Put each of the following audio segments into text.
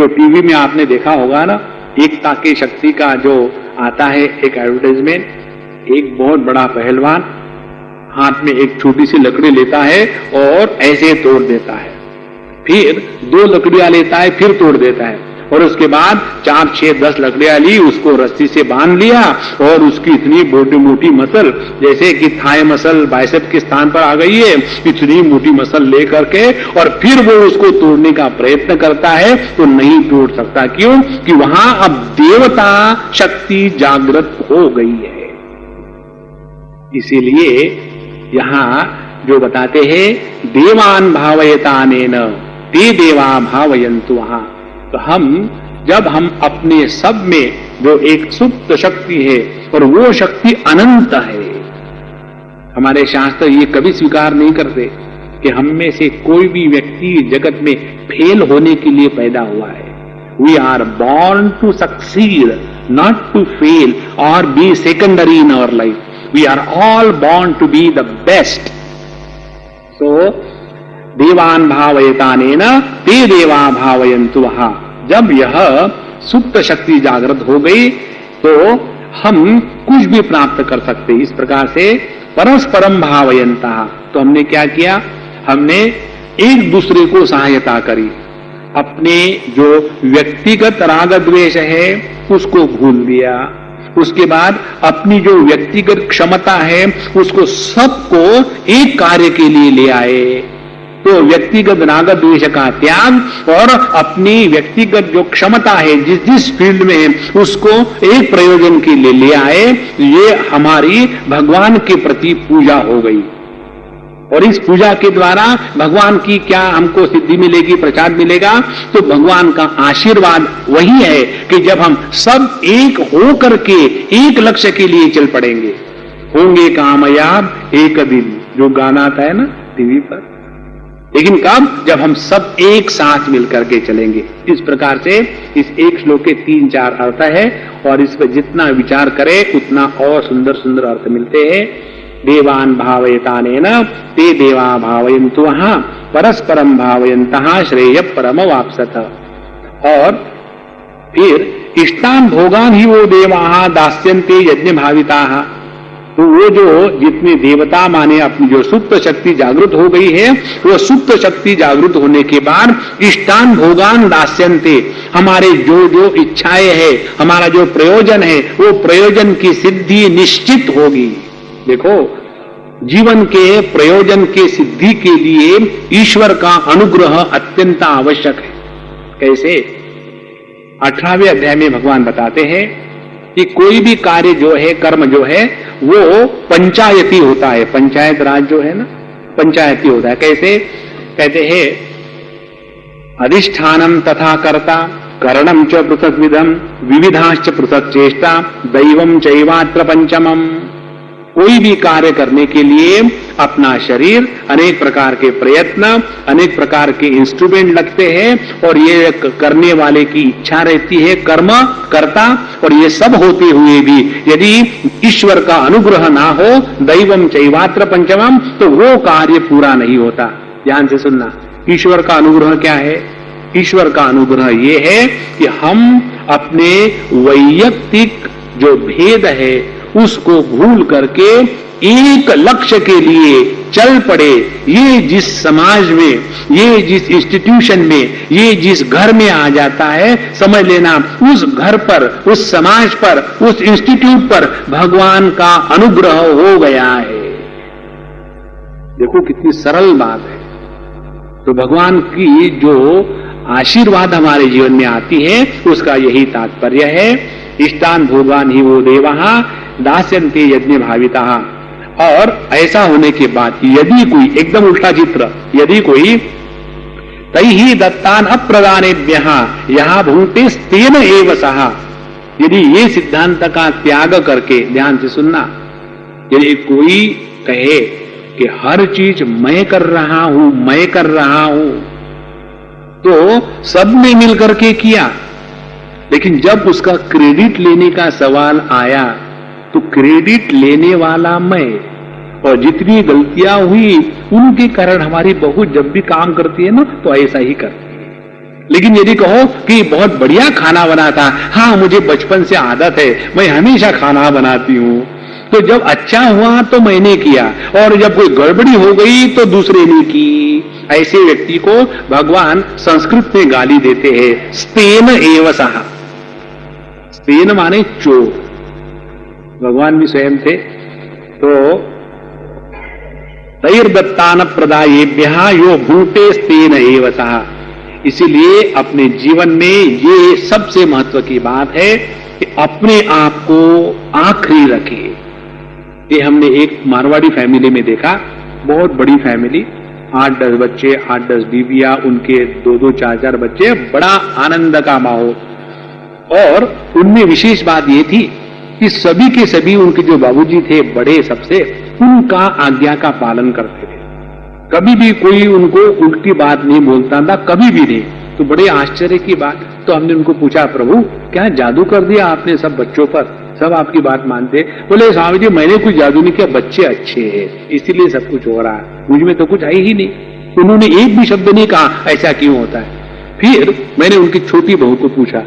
जो टीवी में आपने देखा होगा ना, एकता की शक्ति का जो आता है एक एडवर्टाइजमेंट, एक बहुत बड़ा पहलवान हाथ में एक छोटी सी लकड़ी लेता है और ऐसे तोड़ देता है, फिर 2 लकड़ियां लेता है, फिर तोड़ देता है, और उसके बाद 4, 6, 10 लकड़ियां ली, उसको रस्सी से बांध लिया और उसकी इतनी मोटी मोटी मसल, जैसे कि थाई मसल बाइसेप के स्थान पर आ गई है, इतनी मोटी मसल लेकर के और फिर वो उसको तोड़ने का प्रयत्न करता है तो नहीं तोड़ सकता। क्यों? कि वहां अब देवता शक्ति जागृत हो गई है। इसीलिए यहां जो बताते हैं, देवान भावयतानेन ते देवा भावयन्तु, वहां तो जब हम अपने सब में जो एक सुप्त शक्ति है और वो शक्ति अनंत है, हमारे शास्त्र ये कभी स्वीकार नहीं करते कि हम में से कोई भी व्यक्ति जगत में फेल होने के लिए पैदा हुआ है। We are born to succeed, not to fail और be secondary in our life. We are all born to be the best. So देवान भावयतानेन ते देवा भावयन्तु, वहां जब यह सुप्त शक्ति जागृत हो गई तो हम कुछ भी प्राप्त कर सकते। इस प्रकार से परस्परम भावयन्तः, तो हमने क्या किया, हमने एक दूसरे को सहायता करी, अपने जो व्यक्तिगत राग द्वेष है उसको भूल दिया, उसके बाद अपनी जो व्यक्तिगत क्षमता है उसको सबको एक कार्य के लिए ले आए। तो व्यक्तिगत राग द्वेष का त्याग और अपनी व्यक्तिगत जो क्षमता है जिस जिस फील्ड में है उसको एक प्रयोजन के लिए ले आए। ये हमारी भगवान के प्रति पूजा हो गई, और इस पूजा के द्वारा भगवान की क्या हमको सिद्धि मिलेगी, प्रसाद मिलेगा? तो भगवान का आशीर्वाद वही है कि जब हम सब एक हो करके एक लक्ष्य के लिए चल पड़ेंगे, होंगे कामयाब एक दिन, जो गाना आता है ना टीवी पर। लेकिन कब? जब हम सब एक साथ मिलकर के चलेंगे। इस प्रकार से इस एक श्लोक के 3-4 अर्थ है, और इस पर जितना विचार करें उतना और सुंदर सुंदर अर्थ मिलते हैं। देवान भावयतानेन ते देवा भावयन्तु, वहां परस्परम भावयन्तः श्रेय परम वाप्सत। और फिर इष्टान भोगान ही वो देवा दास्यन्ते यज्ञ भाविताः, तो वो जो जितने देवता माने अपनी जो सुप्त शक्ति जागृत हो गई है, वो सुप्त शक्ति जागृत होने के बाद इष्टान भोगान दास्यन्ते, हमारे जो जो इच्छाएं है, हमारा जो प्रयोजन है, वो प्रयोजन की सिद्धि निश्चित होगी। देखो, जीवन के प्रयोजन के सिद्धि के लिए ईश्वर का अनुग्रह अत्यंत आवश्यक है। कैसे? 18वें अध्याय में भगवान बताते हैं कि कोई भी कार्य जो है, कर्म जो है, वो पंचायती होता है। पंचायत राज जो है ना, पंचायती होता है। कैसे? कहते हैं, अधिष्ठानम तथा कर्ता करणम च पृथक विधम विविधाश्च पृथक चेष्टा दैवम चैवात्र पंचमम। कोई भी कार्य करने के लिए अपना शरीर, अनेक प्रकार के प्रयत्न, अनेक प्रकार के इंस्ट्रूमेंट लगते हैं, और ये करने वाले की इच्छा रहती है, कर्म करता, और ये सब होते हुए भी यदि ईश्वर का अनुग्रह ना हो, दैवम चैवात्र पंचमम, तो वो कार्य पूरा नहीं होता। ध्यान से सुनना, ईश्वर का अनुग्रह क्या है? ईश्वर का अनुग्रह ये है कि हम अपने वैयक्तिक जो भेद है उसको भूल करके एक लक्ष्य के लिए चल पड़े। ये जिस समाज में, ये जिस इंस्टीट्यूशन में, ये जिस घर में आ जाता है, समझ लेना उस घर पर, उस समाज पर, उस इंस्टीट्यूट पर भगवान का अनुग्रह हो गया है। देखो कितनी सरल बात है। तो भगवान की जो आशीर्वाद हमारे जीवन में आती है उसका यही तात्पर्य है। इष्टान भोगान ही वो देवा दास्यन्ते यज्ञ भाविताः। और ऐसा होने के बाद यदि कोई, एकदम उल्टा चित्र, यदि कोई तैहि दत्तान अप्रदानेभ्यः यहां भुंक्ते तेन एव सः, यदि ये सिद्धांत का त्याग करके, ध्यान से सुनना, यदि कोई कहे कि हर चीज मैं कर रहा हूं, मैं कर रहा हूं, तो सबने मिलकर के किया, लेकिन जब उसका क्रेडिट लेने का सवाल आया तो क्रेडिट लेने वाला मैं, और जितनी गलतियां हुई उनके कारण हमारी बहू जब भी काम करती है ना तो ऐसा ही करती है। लेकिन यदि कहो कि बहुत बढ़िया खाना बना था, हाँ मुझे बचपन से आदत है, मैं हमेशा खाना बनाती हूं, तो जब अच्छा हुआ तो मैंने किया और जब कोई गड़बड़ी हो गई तो दूसरे ने की। ऐसे व्यक्ति को भगवान संस्कृत में गाली देते हैं, स्तेन एव सहा। स्तेन माने चोर। भगवान भी स्वयं थे। तो तैर्दत्तान प्रदायेभ्यः यो भूते स्तेन एव सहा। इसीलिए अपने जीवन में ये सबसे महत्व की बात है कि अपने आप को आखिरी रखे। ये हमने एक मारवाड़ी फैमिली में देखा, बहुत बड़ी फैमिली, 8-10 बच्चे, 8-10 बीवियां, उनके 2-2, 4-4 बच्चे, बड़ा आनंद का माहौल। और उनमें विशेष बात ये थी कि सभी के सभी उनके जो बाबूजी थे बड़े सबसे, उनका आज्ञा का पालन करते थे। कभी भी कोई उनको उल्टी बात नहीं बोलता था, कभी भी नहीं। तो बड़े आश्चर्य की बात, तो हमने उनको पूछा, प्रभु क्या जादू कर दिया आपने सब बच्चों पर, सब आपकी बात मानते? बोले स्वामी जी मैंने कुछ जादू नहीं किया, बच्चे अच्छे हैं इसीलिए सब कुछ हो रहा है, मुझ में तो कुछ आई ही नहीं। उन्होंने एक भी शब्द नहीं कहा ऐसा क्यों होता है। फिर मैंने उनकी छोटी बहू को पूछा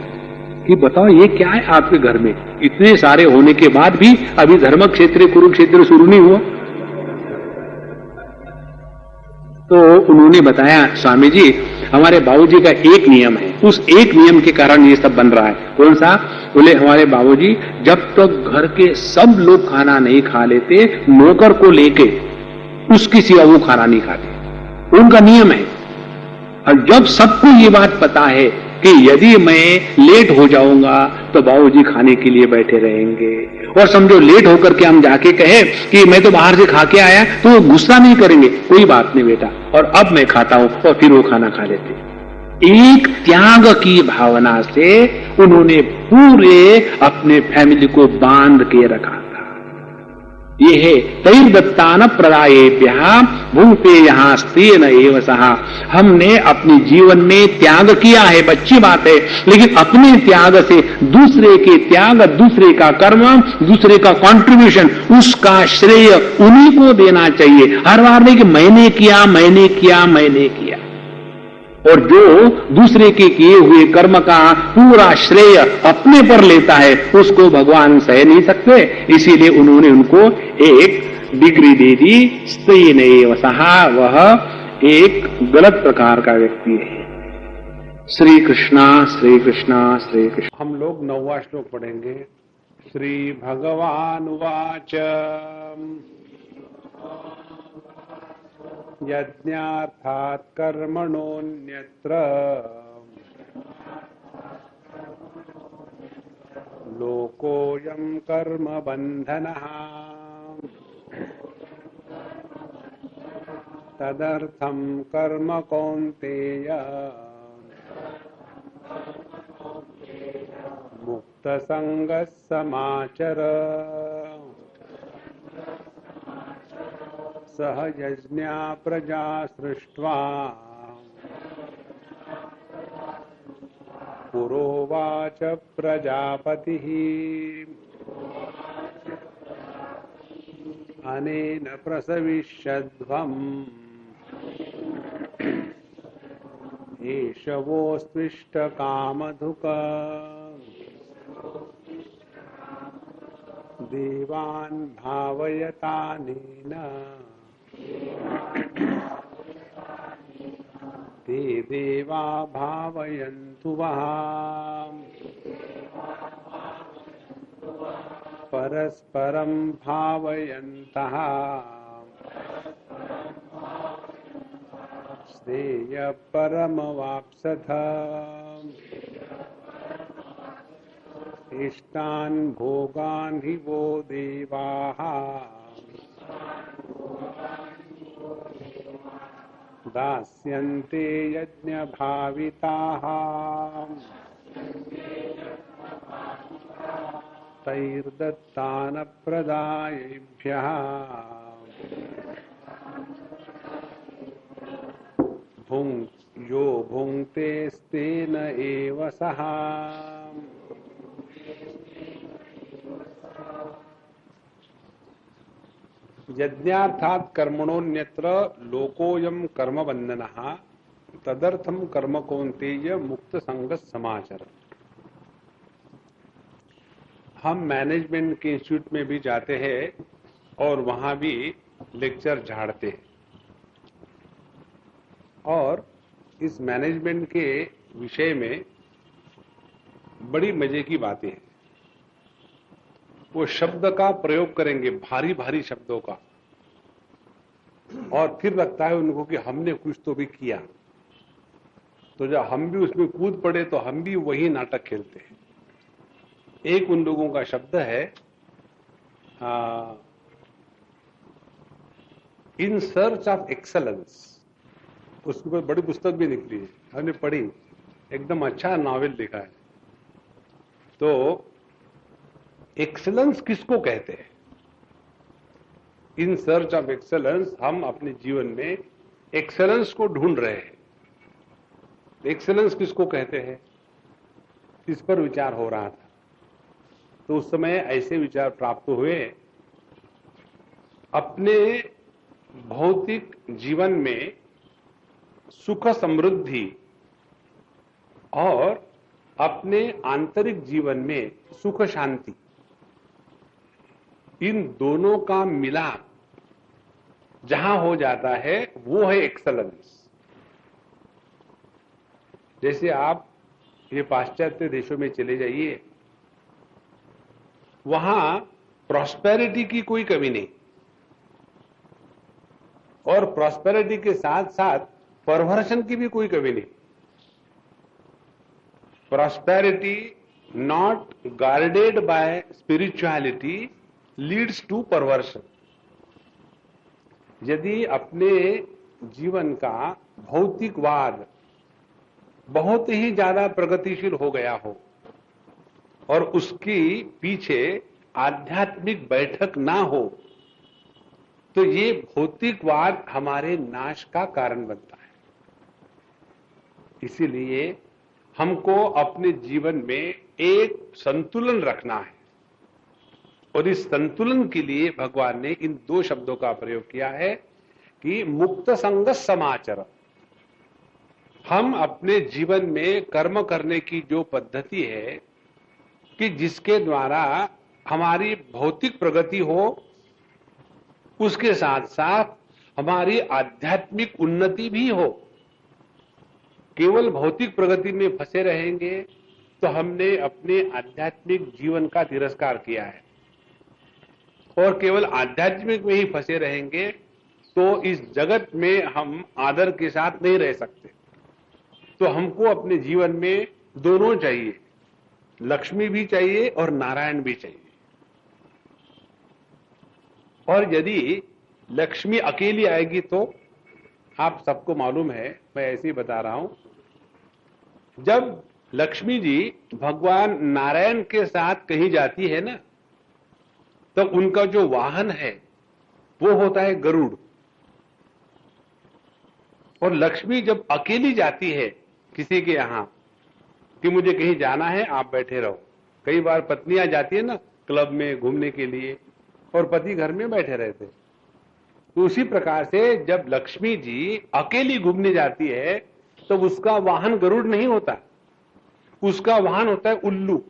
कि बताओ ये क्या है आपके घर में, इतने सारे होने के बाद भी अभी धर्म क्षेत्र कुरुक्षेत्र शुरू नहीं हुआ? तो उन्होंने बताया, स्वामी जी हमारे बाबूजी का एक नियम है, उस एक नियम के कारण ये सब बन रहा है। कौन सा? बोले हमारे बाबूजी जब तक घर के सब लोग खाना नहीं खा लेते, नौकर को लेके उसकी सिवा वो खाना नहीं खाते, उनका नियम है। और जब सबको ये बात पता है कि यदि मैं लेट हो जाऊंगा तो बाबूजी खाने के लिए बैठे रहेंगे, और समझो लेट होकर के हम जाके कहे कि मैं तो बाहर से खा के आया, तो वो गुस्सा नहीं करेंगे, कोई बात नहीं बेटा, और अब मैं खाता हूं, और फिर वो खाना खा लेते। एक त्याग की भावना से उन्होंने पूरे अपने फैमिली को बांध के रखा। ये है तैर्दत्तान प्रदायेभ्यः भूते यहाँ स्तेन एव सहा। हमने अपने जीवन में त्याग किया है, अच्छी बात है, लेकिन अपने त्याग से दूसरे के त्याग, दूसरे का कर्म, दूसरे का कंट्रीब्यूशन, उसका श्रेय उन्हीं को देना चाहिए। हर बार नहीं कि मैंने किया मैंने किया मैंने किया, और जो दूसरे के किए हुए कर्म का पूरा श्रेय अपने पर लेता है उसको भगवान सह नहीं सकते। इसीलिए उन्होंने उनको एक डिग्री दे दी, स्तेन एव सहा। वह एक गलत प्रकार का व्यक्ति है। श्री कृष्णा श्री कृष्णा श्री कृष्ण। हम लोग 9वां श्लोक पढ़ेंगे। श्री भगवान उवाच यज्ञार्थात् कर्मणोऽन्यत्र लोकोऽयं कर्म बन्धनः तदर्थं कर्म कौन्तेय मुक्तसंगः समाचर। सह यज्ञा प्रजा सृष्ट्वा पुरोवाच प्रजापतिः अनेन प्रसविष्यध्वम् एष वोऽस्त्विष्टकामधुक् देवान् भावयतानेन ते देवा भावयन्तु वः। परस्परं भावयन्तः श्रेयःपरमवाप्स्यथ। इष्टान् भोगान् हि वो देवाः दास्यन्ते यज्ञभाविताः तैर्दत्तानप्रदायेभ्यः यो भुङ्क्ते स्तेन एव सः। यज्ञार्थात् कर्मणोऽन्यत्र लोकोऽयं कर्म बन्धनः तदर्थम कर्म कौन्तेय मुक्त संगत समाचर। हम मैनेजमेंट के इंस्टीट्यूट में भी जाते हैं और वहां भी लेक्चर झाड़ते हैं, और इस मैनेजमेंट के विषय में बड़ी मजे की बातें हैं। वो शब्द का प्रयोग करेंगे, भारी भारी शब्दों का, और फिर लगता है उनको कि हमने कुछ तो भी किया। तो जब हम भी उसमें कूद पड़े तो हम भी वही नाटक खेलते हैं। एक उन लोगों का शब्द है इन सर्च ऑफ एक्सेलेंस। उसके ऊपर बड़ी पुस्तक भी निकली है, हमने पढ़ी, एकदम अच्छा नॉवेल लिखा है। तो एक्सेलेंस किसको कहते हैं? इन सर्च ऑफ एक्सेलेंस, हम अपने जीवन में एक्सेलेंस को ढूंढ रहे हैं। एक्सेलेंस किसको कहते हैं, इस पर विचार हो रहा था। तो उस समय ऐसे विचार प्राप्त हुए, अपने भौतिक जीवन में सुख समृद्धि और अपने आंतरिक जीवन में सुख शांति, इन दोनों का मिलाप जहां हो जाता है वो है एक्सेलेंस। जैसे आप ये पाश्चात्य देशों में चले जाइए, वहां प्रॉस्पेरिटी की कोई कमी नहीं, और प्रॉस्पेरिटी के साथ साथ परवर्शन की भी कोई कमी नहीं। Prosperity not guarded by spirituality leads to perversion. यदि अपने जीवन का भौतिकवाद बहुत ही ज्यादा प्रगतिशील हो गया हो और उसकी पीछे आध्यात्मिक बैठक ना हो, तो ये भौतिकवाद हमारे नाश का कारण बनता है। इसीलिए हमको अपने जीवन में एक संतुलन रखना है, और इस संतुलन के लिए भगवान ने इन दो शब्दों का प्रयोग किया है कि मुक्त संगत समाचर। हम अपने जीवन में कर्म करने की जो पद्धति है कि जिसके द्वारा हमारी भौतिक प्रगति हो, उसके साथ साथ हमारी आध्यात्मिक उन्नति भी हो। केवल भौतिक प्रगति में फंसे रहेंगे तो हमने अपने आध्यात्मिक जीवन का तिरस्कार किया है, और केवल आध्यात्मिक में ही फंसे रहेंगे तो इस जगत में हम आदर के साथ नहीं रह सकते। तो हमको अपने जीवन में दोनों चाहिए, लक्ष्मी भी चाहिए और नारायण भी चाहिए। और यदि लक्ष्मी अकेली आएगी तो आप सबको मालूम है, मैं ऐसे ही बता रहा हूं, जब लक्ष्मी जी भगवान नारायण के साथ कहीं जाती है ना, तो उनका जो वाहन है वो होता है गरुड़। और लक्ष्मी जब अकेली जाती है किसी के यहां कि मुझे कहीं जाना है, आप बैठे रहो। कई बार पत्नियां जाती है ना क्लब में घूमने के लिए, और पति घर में बैठे रहते। तो उसी प्रकार से जब लक्ष्मी जी अकेली घूमने जाती है तो उसका वाहन गरुड़ नहीं होता, उसका वाहन होता है उल्लू।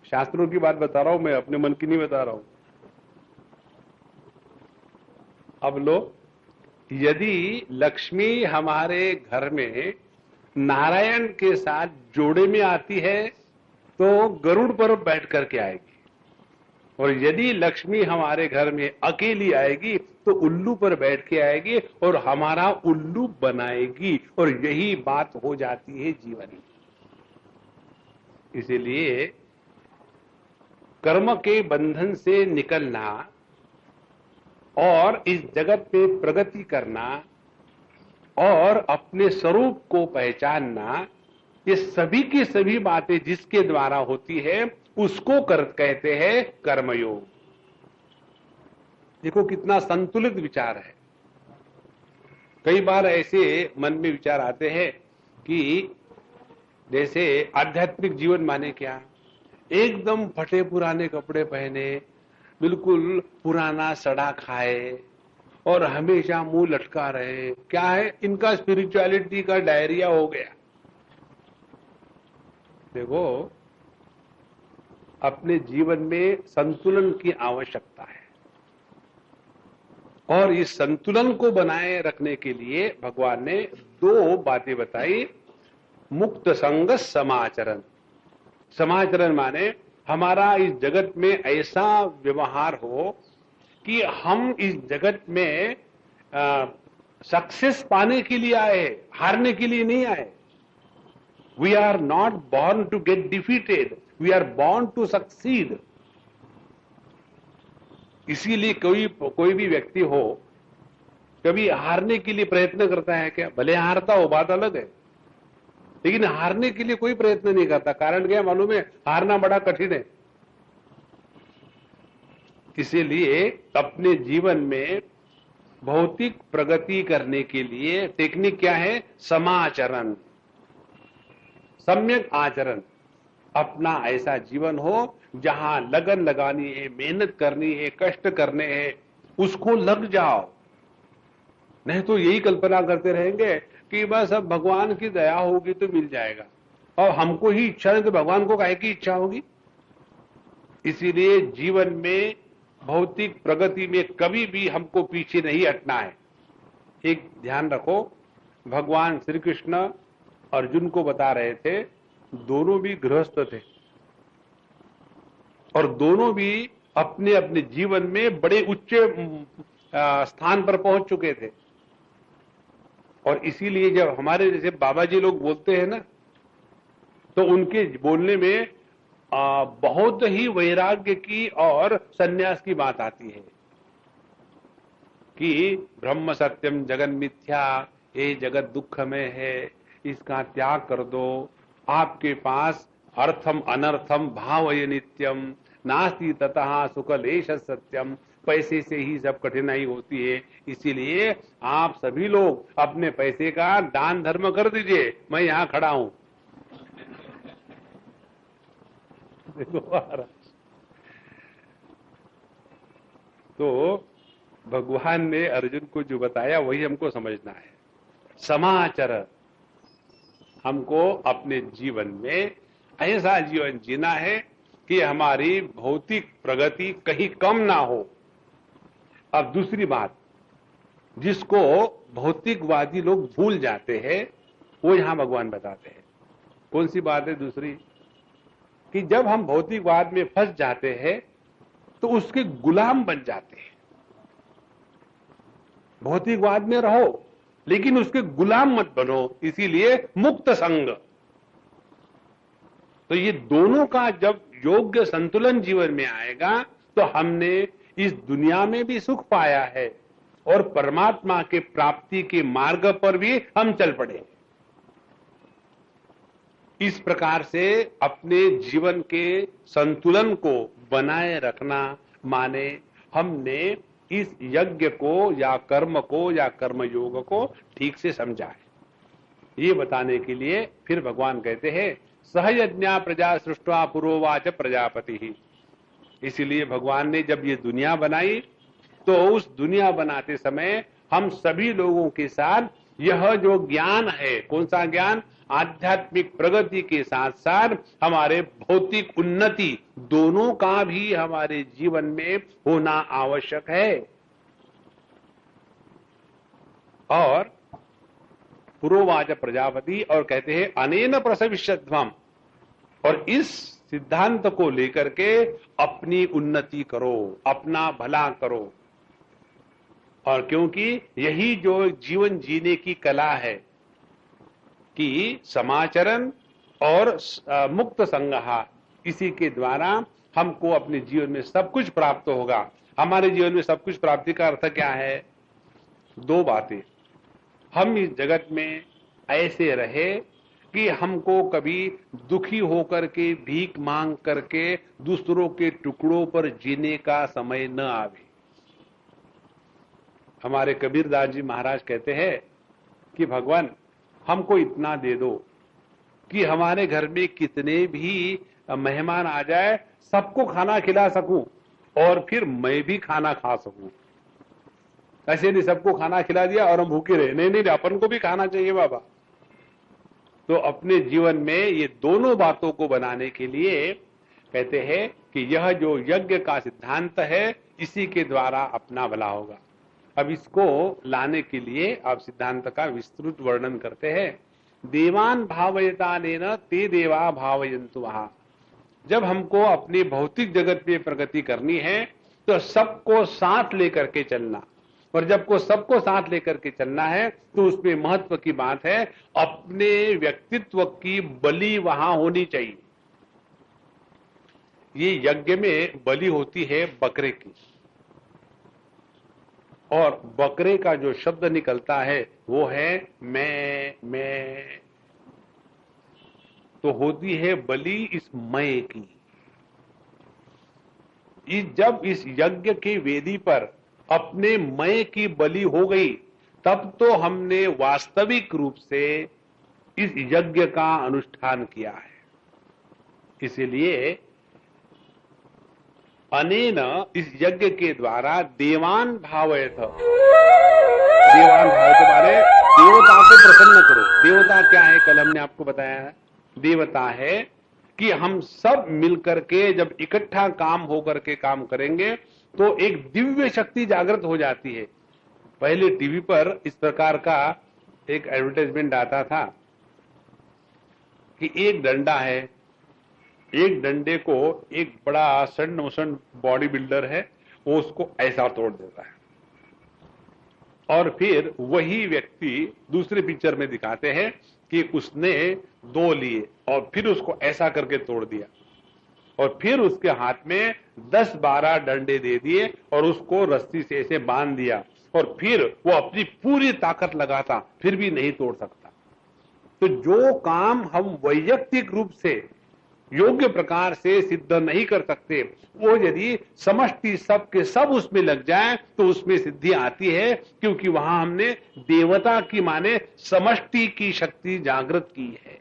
शास्त्रों की बात बता रहा हूं मैं, अपने मन की नहीं बता रहा हूं। अब लो, यदि लक्ष्मी हमारे घर में नारायण के साथ जोड़े में आती है तो गरुड़ पर बैठ करके आएगी, और यदि लक्ष्मी हमारे घर में अकेली आएगी तो उल्लू पर बैठ के आएगी और हमारा उल्लू बनाएगी, और यही बात हो जाती है जीवन में। इसीलिए कर्म के बंधन से निकलना और इस जगत में प्रगति करना और अपने स्वरूप को पहचानना, ये सभी की सभी बातें जिसके द्वारा होती है उसको कहते हैं कर्मयोग। देखो कितना संतुलित विचार है। कई बार ऐसे मन में विचार आते हैं कि जैसे आध्यात्मिक जीवन माने क्या, एकदम फटे पुराने कपड़े पहने, बिल्कुल पुराना सड़ा खाए और हमेशा मुंह लटका रहे हैं। क्या है, इनका स्पिरिचुअलिटी का डायरिया हो गया। देखो, अपने जीवन में संतुलन की आवश्यकता है, और इस संतुलन को बनाए रखने के लिए भगवान ने दो बातें बताई। मुक्त संग समाचरण। समाचरण माने हमारा इस जगत में ऐसा व्यवहार हो कि हम इस जगत में सक्सेस पाने के लिए आए, हारने के लिए नहीं आए। We are not born to get defeated, we are born to succeed. इसीलिए कोई भी व्यक्ति हो, कभी हारने के लिए प्रयत्न करता है क्या? भले हारता हो, बात अलग है, लेकिन हारने के लिए कोई प्रयत्न नहीं करता। कारण क्या मालूम है? हारना बड़ा कठिन है। इसीलिए अपने जीवन में भौतिक प्रगति करने के लिए टेक्निक क्या है? समाचरण, सम्यक आचरण। अपना ऐसा जीवन हो जहां लगन लगानी है, मेहनत करनी है, कष्ट करने हैं, उसको लग जाओ। नहीं तो यही कल्पना करते रहेंगे कि बस अब भगवान की दया होगी तो मिल जाएगा, और हमको ही इच्छा नहीं तो भगवान को काहे की इच्छा होगी। इसीलिए जीवन में भौतिक प्रगति में कभी भी हमको पीछे नहीं हटना है। एक ध्यान रखो, भगवान श्री कृष्ण अर्जुन को बता रहे थे, दोनों भी गृहस्थ थे और दोनों भी अपने अपने जीवन में बड़े उच्च स्थान पर पहुंच चुके थे। और इसीलिए जब हमारे जैसे बाबा जी लोग बोलते हैं ना, तो उनके बोलने में बहुत ही वैराग्य की और सन्यास की बात आती है कि ब्रह्म सत्यम जगन मिथ्या, ये जगत दुख में है, इसका त्याग कर दो। आपके पास अर्थम अनर्थम भावय नित्यम, नास्ति ततः सुखलेश सत्यम। पैसे से ही सब कठिनाई होती है, इसीलिए आप सभी लोग अपने पैसे का दान धर्म कर दीजिए, मैं यहां खड़ा हूं। तो भगवान ने अर्जुन को जो बताया वही हमको समझना है। समाचर, हमको अपने जीवन में ऐसा जीवन जीना है कि हमारी भौतिक प्रगति कहीं कम ना हो। अब दूसरी बात, जिसको भौतिकवादी लोग भूल जाते हैं, वो यहां भगवान बताते हैं। कौन सी बात है दूसरी? कि जब हम भौतिकवाद में फंस जाते हैं तो उसके गुलाम बन जाते हैं। भौतिकवाद में रहो लेकिन उसके गुलाम मत बनो, इसीलिए मुक्त संग। तो ये दोनों का जब योग्य संतुलन जीवन में आएगा तो हमने इस दुनिया में भी सुख पाया है और परमात्मा के प्राप्ति के मार्ग पर भी हम चल पड़े। इस प्रकार से अपने जीवन के संतुलन को बनाए रखना माने हमने इस यज्ञ को या कर्म को या कर्मयोग को ठीक से समझा है। ये बताने के लिए फिर भगवान कहते हैं, सहयज्ञा प्रजा सृष्टवा पुरोवाच प्रजापति ही। इसीलिए भगवान ने जब ये दुनिया बनाई तो उस दुनिया बनाते समय हम सभी लोगों के साथ यह जो ज्ञान है, कौन सा ज्ञान? आध्यात्मिक प्रगति के साथ साथ हमारे भौतिक उन्नति दोनों का भी हमारे जीवन में होना आवश्यक है। और पुरोवाच प्रजापति, और कहते हैं अनेन प्रसविष्यध्वम, और इस सिद्धांत को लेकर के अपनी उन्नति करो, अपना भला करो। और क्योंकि यही जो जीवन जीने की कला है कि समाचरण और मुक्त संगहा, इसी के द्वारा हमको अपने जीवन में सब कुछ प्राप्त होगा। हमारे जीवन में सब कुछ प्राप्ति का अर्थ क्या है? दो बातें। हम इस जगत में ऐसे रहे कि हमको कभी दुखी होकर के भीख मांग करके दूसरों के टुकड़ों पर जीने का समय न आवे। हमारे कबीरदास जी महाराज कहते हैं कि भगवान हमको इतना दे दो कि हमारे घर में कितने भी मेहमान आ जाए सबको खाना खिला सकूं और फिर मैं भी खाना खा सकूं। ऐसे नहीं सबको खाना खिला दिया और हम भूखे रहे, नहीं नहीं, अपन को भी खाना चाहिए बाबा। तो अपने जीवन में ये दोनों बातों को बनाने के लिए कहते हैं कि यह जो यज्ञ का सिद्धांत है इसी के द्वारा अपना भला होगा। अब इसको लाने के लिए आप सिद्धांत का विस्तृत वर्णन करते हैं। देवान भावयतानेन ते देवा भावयन्तु वहा। जब हमको अपनी भौतिक जगत में प्रगति करनी है तो सबको साथ लेकर के चलना, और जब को सबको साथ लेकर के चलना है तो उसमें महत्व की बात है अपने व्यक्तित्व की बलि वहां होनी चाहिए। ये यज्ञ में बलि होती है बकरे की, और बकरे का जो शब्द निकलता है वो है मैं, तो होती है बलि इस मैं की। जब इस यज्ञ की वेदी पर अपने मैं की बलि हो गई तब तो हमने वास्तविक रूप से इस यज्ञ का अनुष्ठान किया है। इसीलिए अनेन इस यज्ञ के द्वारा देवान भावयत, देवान भावयत माने देवता को प्रसन्न करो। देवता क्या है, कल हमने आपको बताया है, देवता है कि हम सब मिलकर के जब इकट्ठा काम होकर के काम करेंगे तो एक दिव्य शक्ति जागृत हो जाती है। पहले टीवी पर इस प्रकार का एक एडवर्टाइजमेंट आता था कि एक डंडा है, एक डंडे को एक बड़ा सन्न बॉडी बिल्डर है वो उसको ऐसा तोड़ देता है, और फिर वही व्यक्ति दूसरे पिक्चर में दिखाते हैं कि उसने दो लिए और फिर उसको ऐसा करके तोड़ दिया, और फिर उसके हाथ में 10-12 डंडे दे दिए और उसको रस्सी से ऐसे बांध दिया, और फिर वो अपनी पूरी ताकत लगाता फिर भी नहीं तोड़ सकता। तो जो काम हम वैयक्तिक रूप से योग्य प्रकार से सिद्ध नहीं कर सकते वो यदि समष्टि सब के सब उसमें लग जाए तो उसमें सिद्धि आती है, क्योंकि वहां हमने देवता की माने समष्टि की शक्ति जागृत की है।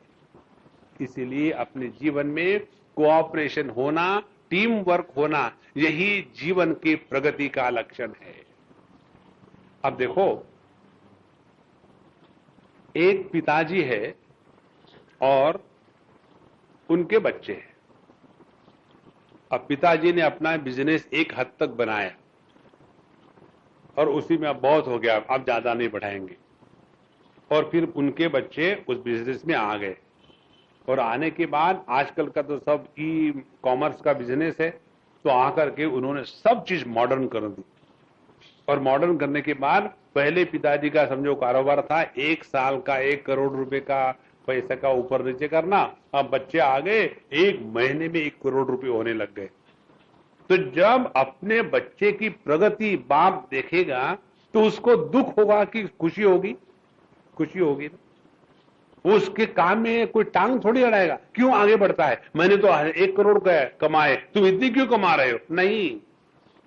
इसीलिए अपने जीवन में कोऑपरेशन होना, टीम वर्क होना, यही जीवन की प्रगति का लक्षण है। अब देखो, एक पिताजी है और उनके बच्चे हैं। अब पिताजी ने अपना बिजनेस एक हद तक बनाया और उसी में अब बहुत हो गया, अब ज्यादा नहीं बढ़ाएंगे, और फिर उनके बच्चे उस बिजनेस में आ गए, और आने के बाद आजकल का तो सब ई कॉमर्स का बिजनेस है, तो आकर के उन्होंने सब चीज मॉडर्न कर दी। और मॉडर्न करने के बाद पहले पिताजी का समझो कारोबार था 1 साल का 1 करोड़ रुपए का पैसे का ऊपर नीचे करना, अब बच्चे आ गए 1 महीने में 1 करोड़ रुपए होने लग गए। तो जब अपने बच्चे की प्रगति बाप देखेगा तो उसको दुख होगा कि खुशी होगी? खुशी होगी ना। उसके काम में कोई टांग थोड़ी अड़ाएगा, क्यों आगे बढ़ता है, मैंने तो 1 करोड़ कमाए, तुम इतनी क्यों कमा रहे हो? नहीं,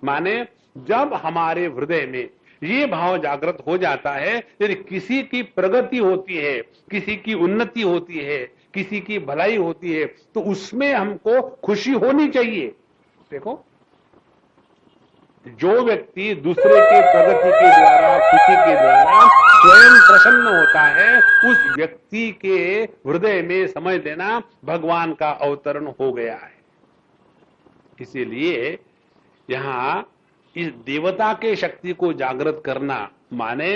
माने जब हमारे हृदय में ये भाव जागृत हो जाता है, यदि किसी की प्रगति होती है, किसी की उन्नति होती है, किसी की भलाई होती है, तो उसमें हमको खुशी होनी चाहिए। देखो, जो व्यक्ति दूसरे के प्रगति के द्वारा, खुशी के द्वारा स्वयं प्रसन्न होता है, उस व्यक्ति के हृदय में समझ लेना भगवान का अवतरण हो गया है। इसीलिए यहां इस देवता के शक्ति को जागृत करना माने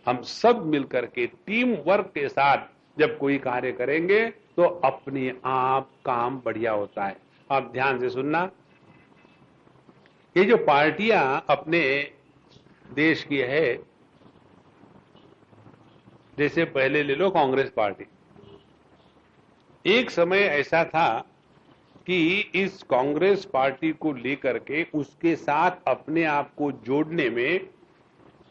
हम सब मिलकर के टीम वर्क के साथ जब कोई कार्य करेंगे तो अपने आप काम बढ़िया होता है। आप ध्यान से सुनना, ये जो पार्टियां अपने देश की है, जैसे पहले ले लो कांग्रेस पार्टी, एक समय ऐसा था कि इस कांग्रेस पार्टी को लेकर के उसके साथ अपने आप को जोड़ने में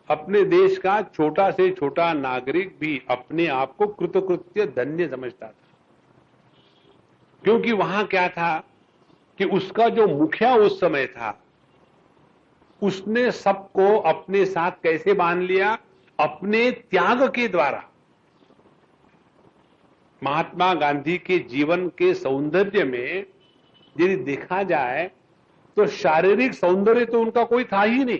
अपने देश का छोटा से छोटा नागरिक भी अपने आप को कृतकृत्य धन्य समझता था। क्योंकि वहां क्या था कि उसका जो मुखिया उस समय था उसने सबको अपने साथ कैसे बांध लिया? अपने त्याग के द्वारा। महात्मा गांधी के जीवन के सौंदर्य में यदि देखा जाए तो शारीरिक सौंदर्य तो उनका कोई था ही नहीं,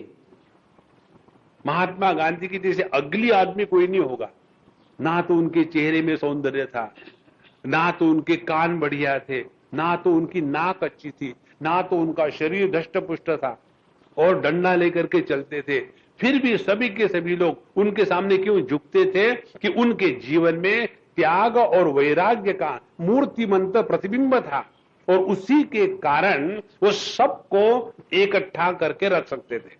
महात्मा गांधी की जैसे अगली आदमी कोई नहीं होगा। ना तो उनके चेहरे में सौंदर्य था, ना तो उनके कान बढ़िया थे, ना तो उनकी नाक अच्छी थी, ना तो उनका शरीर धष्टपुष्ट था, और डंडा लेकर के चलते थे। फिर भी सभी के सभी लोग उनके सामने क्यों झुकते थे कि उनके जीवन में त्याग और वैराग्य का मूर्तिमंत प्रतिबिंब था, और उसी के कारण वो सबको इकट्ठा करके रख सकते थे।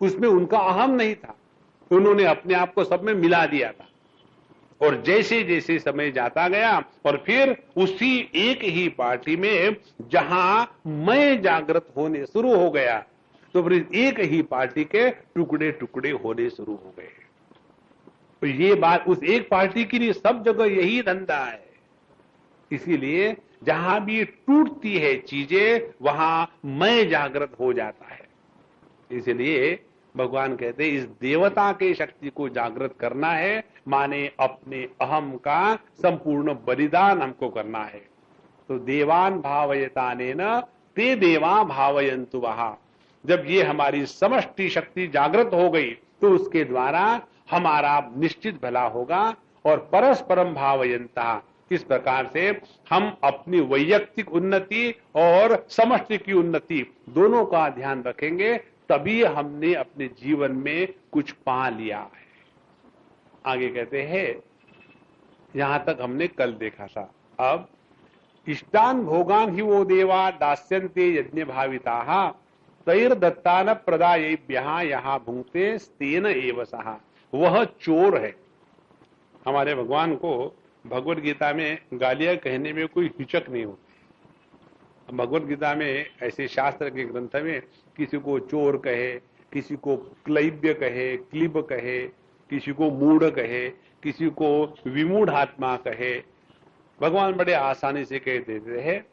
उसमें उनका अहम नहीं था, उन्होंने अपने आप को सब में मिला दिया था। और जैसे जैसे समय जाता गया, और फिर उसी एक ही पार्टी में जहां मैं जागृत होने शुरू हो गया, तो फिर एक ही पार्टी के टुकड़े टुकड़े होने शुरू हो गए। तो ये बात उस एक पार्टी की नहीं, सब जगह यही धंधा है। इसीलिए जहां भी टूटती है चीजें, वहां मैं जागृत हो जाता है। इसलिए भगवान कहते हैं इस देवता के शक्ति को जागृत करना है, माने अपने अहम का संपूर्ण बलिदान हमको करना है। तो देवान भावयतानेन ते देवा भावयन्तु वहा। जब ये हमारी समष्टि शक्ति जागृत हो गई, तो उसके द्वारा हमारा निश्चित भला होगा। और परस्परम भावयन्तः, इस प्रकार से हम अपनी वैयक्तिक उन्नति और समष्टि की उन्नति दोनों का ध्यान रखेंगे, तभी हमने अपने जीवन में कुछ पा लिया है। आगे कहते हैं, यहां तक हमने कल देखा था। अब इष्टान भोगान ही वो देवा दास्यन्ते यज्ञ भाविताः तैर दत्तान प्रदायेभ्यः यहां भुंक्ते स्तेन एव सः। वह चोर है। हमारे भगवान को भगवत गीता में गालियां कहने में कोई हिचक नहीं होती। भगवत गीता में ऐसे शास्त्र के ग्रंथ में किसी को चोर कहे, किसी को क्लैब्य कहे, क्लिब कहे, किसी को मूढ़ कहे, किसी को विमूढ़ आत्मा कहे, भगवान बड़े आसानी से कह देते हैं।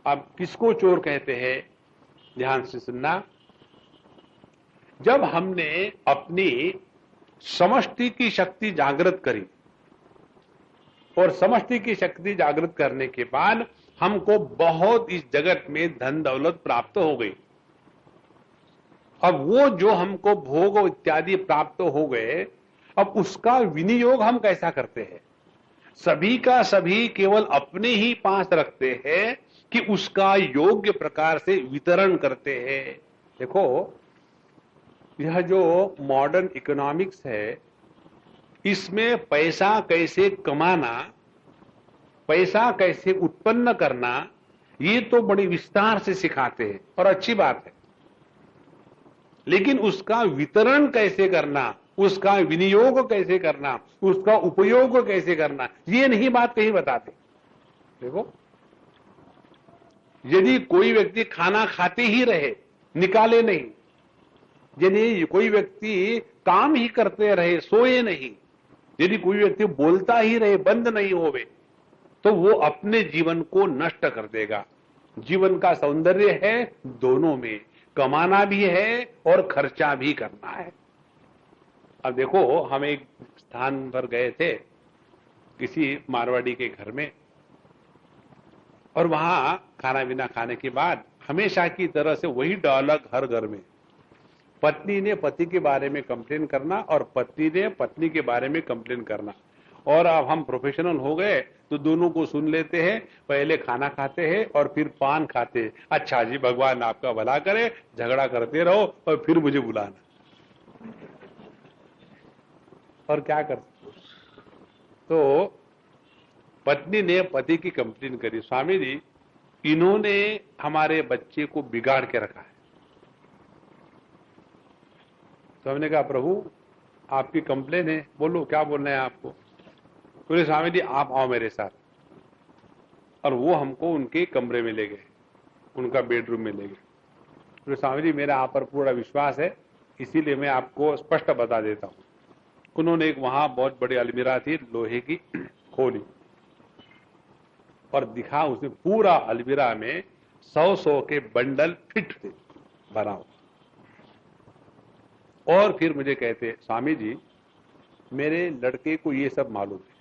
अब किसको चोर कहते हैं, ध्यान से सुनना। जब हमने अपनी समष्टि की शक्ति जागृत करी, और समष्टि की शक्ति जागृत करने के बाद हमको बहुत इस जगत में धन दौलत प्राप्त हो गई। अब वो जो हमको भोग इत्यादि प्राप्त हो गए, अब उसका विनियोग हम कैसा करते हैं? सभी का सभी केवल अपने ही पास रखते हैं कि उसका योग्य प्रकार से वितरण करते हैं? देखो, यह जो मॉडर्न इकोनॉमिक्स है, इसमें पैसा कैसे कमाना, पैसा कैसे उत्पन्न करना, ये तो बड़ी विस्तार से सिखाते हैं और अच्छी बात है। लेकिन उसका वितरण कैसे करना, उसका विनियोग कैसे करना, उसका उपयोग कैसे करना, ये नहीं बात कहीं बताते। देखो, यदि कोई व्यक्ति खाना खाते ही रहे, निकाले नहीं, यदि कोई व्यक्ति काम ही करते रहे, सोए नहीं, यदि कोई व्यक्ति बोलता ही रहे, बंद नहीं होवे, तो वो अपने जीवन को नष्ट कर देगा। जीवन का सौंदर्य है दोनों में, कमाना भी है और खर्चा भी करना है। अब देखो, हम एक स्थान पर गए थे किसी मारवाड़ी के घर में, और वहां खाना पीना खाने के बाद हमेशा की तरह से वही डायलॉग हर घर में, पत्नी ने पति के बारे में कंप्लेन करना और पत्नी ने पत्नी के बारे में कंप्लेन करना। और अब हम प्रोफेशनल हो गए तो दोनों को सुन लेते हैं, पहले खाना खाते हैं और फिर पान खाते हैं। अच्छा जी, भगवान आपका भला करे, झगड़ा करते रहो और फिर मुझे बुलाना। और क्या कर, तो पत्नी ने पति की कंप्लेन करी, स्वामी जी इन्होंने हमारे बच्चे को बिगाड़ के रखा है। तो हमने कहा, प्रभु आपकी कंप्लेन है, बोलो क्या बोलना है आपको। बोले, स्वामी जी आप आओ मेरे साथ। और वो हमको उनके कमरे में ले गए, उनका बेडरूम में ले गए। बोले, स्वामी जी मेरा आप पर पूरा विश्वास है, इसीलिए मैं आपको स्पष्ट बता देता हूं। उन्होंने एक वहां बहुत बड़ी अलमीरा थी लोहे की, खोली और दिखा, उसमें पूरा अलमीरा में 100 के बंडल फिट थे भरा हुआ। और फिर मुझे कहते, स्वामी जी मेरे लड़के को ये सब मालूम है।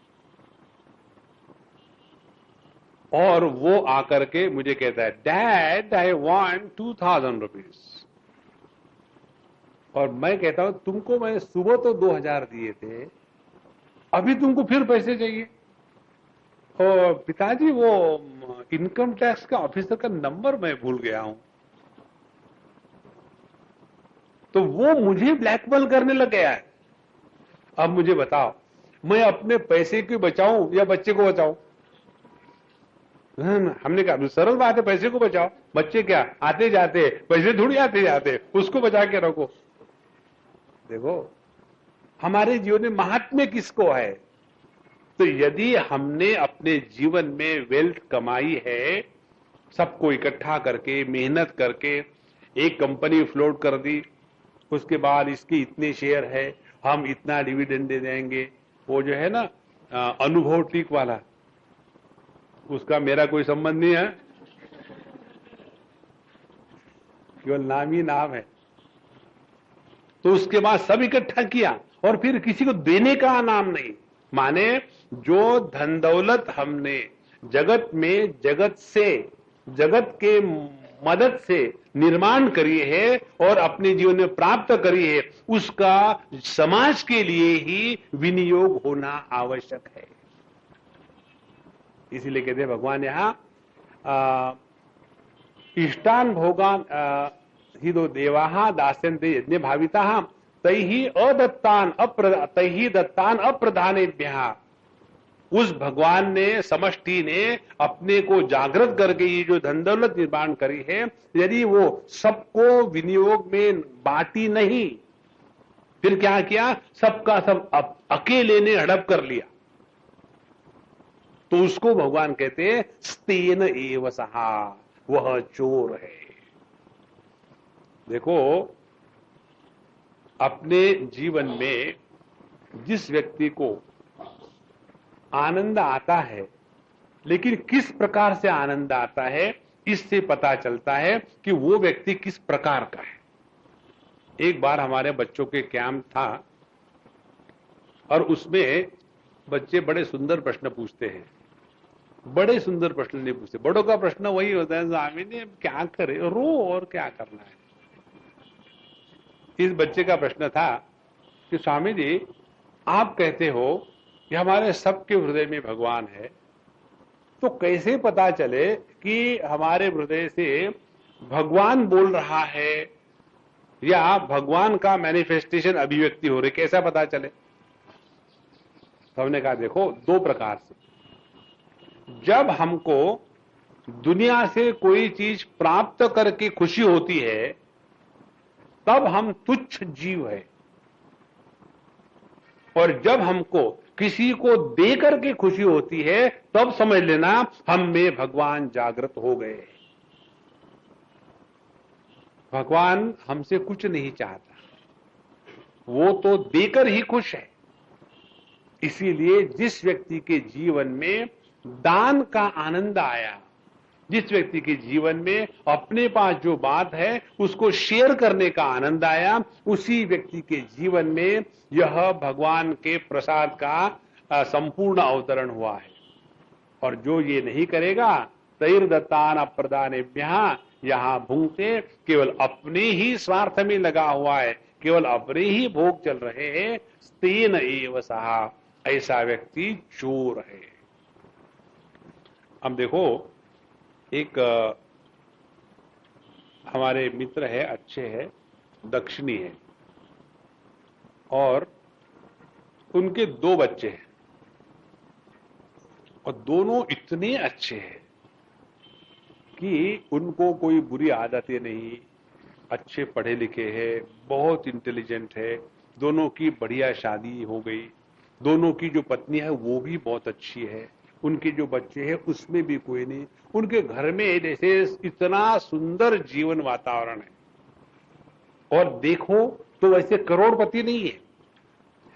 और वो आकर के मुझे कहता है, डैड आई वांट 2000 रुपीज। और मैं कहता हूं तुमको मैंने सुबह तो 2000 दिए थे, अभी तुमको फिर पैसे चाहिए। और पिताजी वो इनकम टैक्स का ऑफिसर का नंबर मैं भूल गया हूं। तो वो मुझे ब्लैकमेल करने लग गया है। अब मुझे बताओ, मैं अपने पैसे को बचाऊं या बच्चे को बचाऊं? हमने कहा सरल बात है, पैसे को बचाओ, बच्चे क्या आते जाते, पैसे थोड़ी आते जाते, उसको बचा के रखो। देखो हमारे जीवन में महात्म्य किसको है? तो यदि हमने अपने जीवन में वेल्थ कमाई है, सबको इकट्ठा करके मेहनत करके एक कंपनी फ्लोट कर दी, उसके बाद इसके इतने शेयर है, हम इतना डिविडेंड दे देंगे, वो जो है ना अनुभव टीक वाला, उसका मेरा कोई संबंध नहीं है, केवल नाम ही नाम है। तो उसके बाद सब इकट्ठा किया और फिर किसी को देने का नाम नहीं। माने जो धन दौलत हमने जगत में जगत के मदद से निर्माण करी है और अपने जीवन में प्राप्त करी है, उसका समाज के लिए ही विनियोग होना आवश्यक है। इसीलिए कहते हैं भगवान यहां इष्टान भोगान ही दो देवाः दास्यन्ते यज्ञ भाविताः तैहि दत्तान अप्रधानेभ्यः। उस भगवान ने, समष्टि ने अपने को जागृत करके ये जो धन दौलत निर्माण करी है, यदि वो सबको विनियोग में बांटी नहीं, फिर क्या किया, सबका सब अकेले ने हड़प कर लिया, तो उसको भगवान कहते हैं स्तेन एव सहा, वह चोर है। देखो अपने जीवन में जिस व्यक्ति को आनंद आता है, लेकिन किस प्रकार से आनंद आता है, इससे पता चलता है कि वो व्यक्ति किस प्रकार का है। एक बार हमारे बच्चों के कैंप था और उसमें बच्चे बड़े सुंदर प्रश्न पूछते हैं। बड़े सुंदर प्रश्न नहीं पूछते, बड़ों का प्रश्न वही होता है, स्वामी ने क्या करे, रो और क्या करना है। इस बच्चे का प्रश्न था कि स्वामी जी आप कहते हो कि हमारे सबके हृदय में भगवान है, तो कैसे पता चले कि हमारे हृदय से भगवान बोल रहा है या भगवान का मैनिफेस्टेशन अभिव्यक्ति हो रही, कैसा पता चले? तो हमने कहा देखो दो प्रकार से, जब हमको दुनिया से कोई चीज प्राप्त करके खुशी होती है तब हम तुच्छ जीव है, और जब हमको किसी को दे करके खुशी होती है तब समझ लेना हम में भगवान जागृत हो गए। भगवान हमसे कुछ नहीं चाहता, वो तो देकर ही खुश है। इसीलिए जिस व्यक्ति के जीवन में दान का आनंद आया, जिस व्यक्ति के जीवन में अपने पास जो बात है उसको शेयर करने का आनंद आया, उसी व्यक्ति के जीवन में यह भगवान के प्रसाद का संपूर्ण अवतरण हुआ है। और जो ये नहीं करेगा, तैर दत्तान अप्रदानेभ्यः, यहां भूंगते केवल अपने ही स्वार्थ में लगा हुआ है, केवल अपने ही भोग चल रहे हैं, स्तेन एव सहा, ऐसा व्यक्ति चोर है। अब देखो एक हमारे मित्र है, अच्छे हैं, दक्षिणी है, और उनके 2 बच्चे हैं और दोनों इतने अच्छे हैं कि उनको कोई बुरी आदतें नहीं, अच्छे पढ़े लिखे हैं, बहुत इंटेलिजेंट है, दोनों की बढ़िया शादी हो गई, दोनों की जो पत्नी है वो भी बहुत अच्छी है, उनके जो बच्चे हैं उसमें भी कोई नहीं, उनके घर में जैसे इतना सुंदर जीवन वातावरण है। और देखो तो वैसे करोड़पति नहीं है,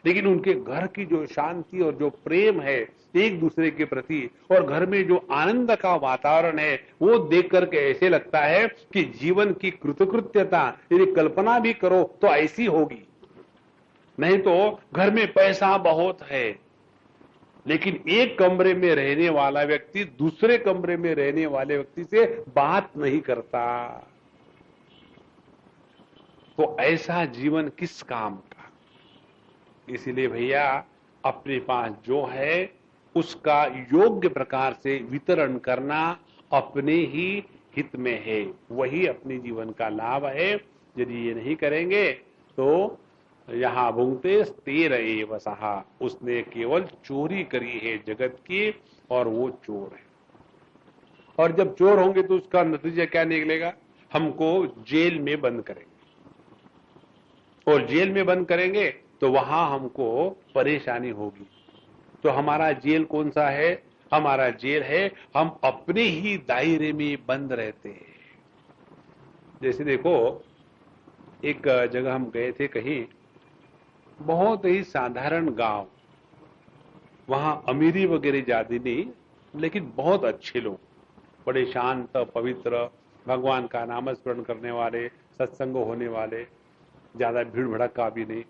लेकिन उनके घर की जो शांति और जो प्रेम है एक दूसरे के प्रति, और घर में जो आनंद का वातावरण है, वो देख करके ऐसे लगता है कि जीवन की कृतकृत्यता यदि कल्पना भी करो तो ऐसी होगी। नहीं तो घर में पैसा बहुत है, लेकिन एक कमरे में रहने वाला व्यक्ति दूसरे कमरे में रहने वाले व्यक्ति से बात नहीं करता। तो ऐसा जीवन किस काम का। इसलिए भैया अपने पास जो है उसका योग्य प्रकार से वितरण करना अपने ही हित में है, वही अपने जीवन का लाभ है। यदि ये नहीं करेंगे तो यहां भुंगते स्थिर एव सहा, उसने केवल चोरी करी है जगत की और वो चोर है। और जब चोर होंगे तो उसका नतीजा क्या निकलेगा, हमको जेल में बंद करेंगे, और जेल में बंद करेंगे तो वहां हमको परेशानी होगी। तो हमारा जेल कौन सा है, हमारा जेल है हम अपने ही दायरे में बंद रहते हैं। जैसे देखो, एक जगह हम गए थे कहीं, बहुत ही साधारण गांव, वहां अमीरी वगैरह ज्यादा नहीं, लेकिन बहुत अच्छे लोग, बड़े शांत पवित्र, भगवान का नामस्मरण करने वाले, सत्संग होने वाले, ज्यादा भीड़ भड़का भी नहीं।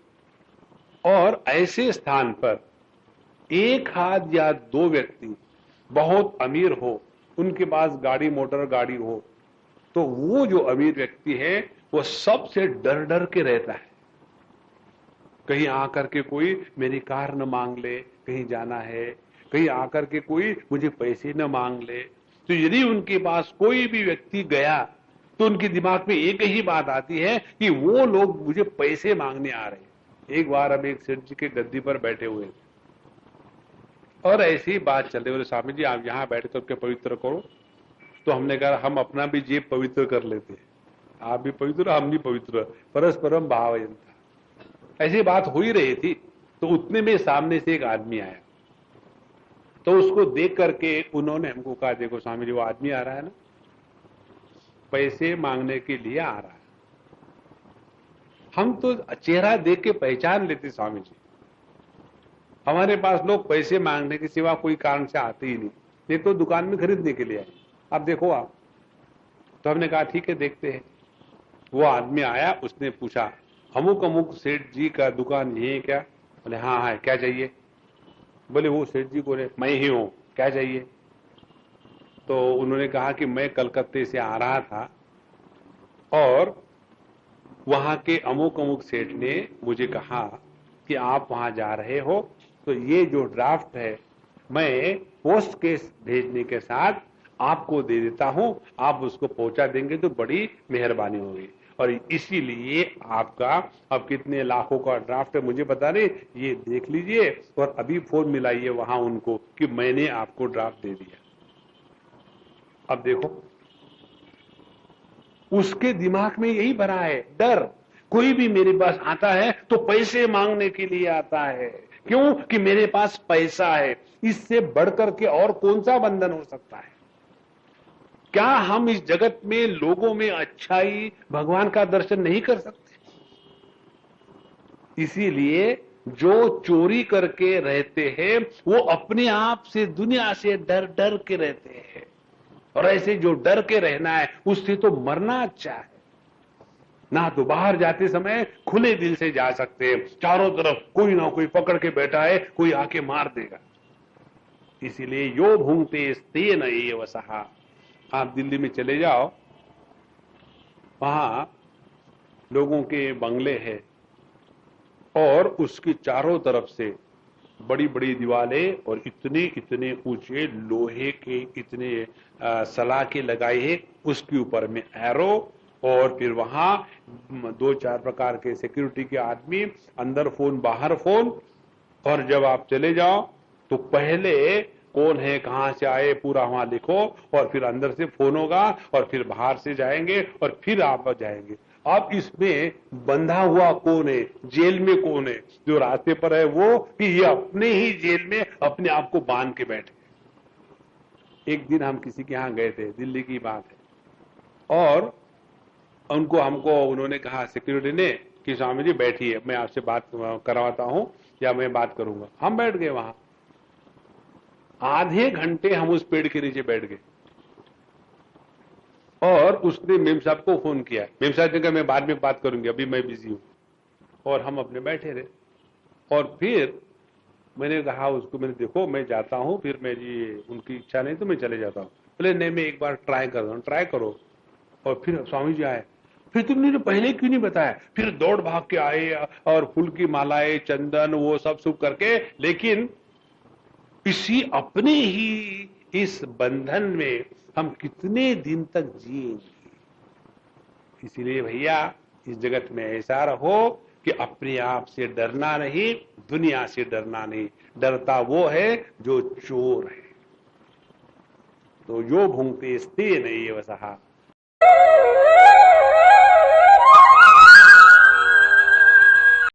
और ऐसे स्थान पर एक हाथ या दो व्यक्ति बहुत अमीर हो, उनके पास गाड़ी मोटर गाड़ी हो, तो वो जो अमीर व्यक्ति है वो सबसे डर डर के रहता है, कहीं आकर के कोई मेरी कार न मांग ले, कहीं जाना है, कहीं आकर के कोई मुझे पैसे न मांग ले। तो यदि उनके पास कोई भी व्यक्ति गया तो उनके दिमाग में एक ही बात आती है कि वो लोग मुझे पैसे मांगने आ रहे हैं। एक बार हम एक सेठ जी के गद्दी पर बैठे हुए थे और ऐसी बात चल रही, बोले स्वामी जी आप यहां बैठे तो पवित्र करो। तो हमने कहा हम अपना भी जेब पवित्र कर लेते हैं, आप भी पवित्र हम भी पवित्र, परस्परम भावयंता। ऐसी बात हो ही रही थी। तो उतने में सामने से एक आदमी आया, तो उसको देख करके उन्होंने हमको कहा देखो स्वामी जी वो आदमी आ रहा है ना, पैसे मांगने के लिए आ रहा है। हम तो चेहरा देख के पहचान लेते स्वामी जी, हमारे पास लोग पैसे मांगने के सिवा कोई कारण से आते ही नहीं, ये तो दुकान में खरीदने के लिए आए, अब देखो आप। तो हमने कहा ठीक है देखते हैं। वो आदमी आया, उसने पूछा अमुक अमुक सेठ जी का दुकान ये है क्या? बोले हाँ है, क्या चाहिए? बोले वो सेठ जी बोले मैं ही हूं, क्या चाहिए? तो उन्होंने कहा कि मैं कलकत्ते से आ रहा था और वहां के अमुक अमुक सेठ ने मुझे कहा कि आप वहां जा रहे हो, तो ये जो ड्राफ्ट है मैं पोस्ट केस भेजने के साथ आपको दे देता हूं, आप उसको पहुंचा देंगे तो बड़ी मेहरबानी होगी। और इसीलिए आपका अब कितने लाखों का ड्राफ्ट है मुझे पता नहीं, ये देख लीजिए और अभी फोन मिलाइए वहां उनको कि मैंने आपको ड्राफ्ट दे दिया। अब देखो उसके दिमाग में यही भरा है डर, कोई भी मेरे पास आता है तो पैसे मांगने के लिए आता है, क्यों कि मेरे पास पैसा है। इससे बढ़कर के और कौन सा बंधन हो सकता है? क्या हम इस जगत में लोगों में अच्छाई भगवान का दर्शन नहीं कर सकते? इसीलिए जो चोरी करके रहते हैं वो अपने आप से, दुनिया से डर डर के रहते हैं, और ऐसे जो डर के रहना है उससे तो मरना अच्छा है ना। तो बाहर जाते समय खुले दिल से जा सकते हैं, चारों तरफ कोई ना कोई पकड़ के बैठा है, कोई आके मार देगा। इसीलिए यो भूंगते स्तेन एव सहा। आप दिल्ली में चले जाओ, वहां लोगों के बंगले हैं और उसकी चारों तरफ से बड़ी बड़ी दीवारें और इतने इतने ऊंचे लोहे के इतने सलाखें लगाई है, उसके ऊपर में एरो, और फिर वहां दो चार प्रकार के सिक्योरिटी के आदमी, अंदर फोन बाहर फोन। और जब आप चले जाओ तो पहले कौन है कहां से आए पूरा वहां लिखो, और फिर अंदर से फोन होगा और फिर बाहर से जाएंगे और फिर आप जाएंगे। अब इसमें बंधा हुआ कौन है, जेल में कौन है? जो रास्ते पर है वो, कि ये अपने ही जेल में अपने आप को बांध के बैठे। एक दिन हम किसी के यहां गए थे, दिल्ली की बात है, और हमको उन्होंने कहा सिक्योरिटी ने कि स्वामी जी बैठिए, मैं आपसे बात करवाता हूं या मैं बात करूंगा। हम बैठ गए वहां, आधे घंटे हम उस पेड़ के नीचे बैठ गए, और उसने मेम साहब को फोन किया। मेम साहब ने कहा मैं बाद में बात करूंगी, अभी मैं बिजी हूं। और हम अपने बैठे रहे, और फिर मैंने कहा उसको, मैंने देखो मैं जाता हूं, फिर मैं जी उनकी इच्छा नहीं तो मैं चले जाता हूं। बोले नहीं मैं एक बार ट्राई कर रहा हूं। ट्राई करो। और फिर स्वामी जी आए, फिर तुमने पहले क्यों नहीं बताया? फिर दौड़ भाग के आए और फूल की मालाएं, चंदन, वो सब शुभ करके, लेकिन इसी अपने ही इस बंधन में हम कितने दिन तक जिएंगे? इसीलिए भैया, इस जगत में ऐसा रहो कि अपने आप से डरना नहीं, दुनिया से डरना नहीं। डरता वो है जो चोर है। तो यो भुंगते स्ते नहीं वसहा,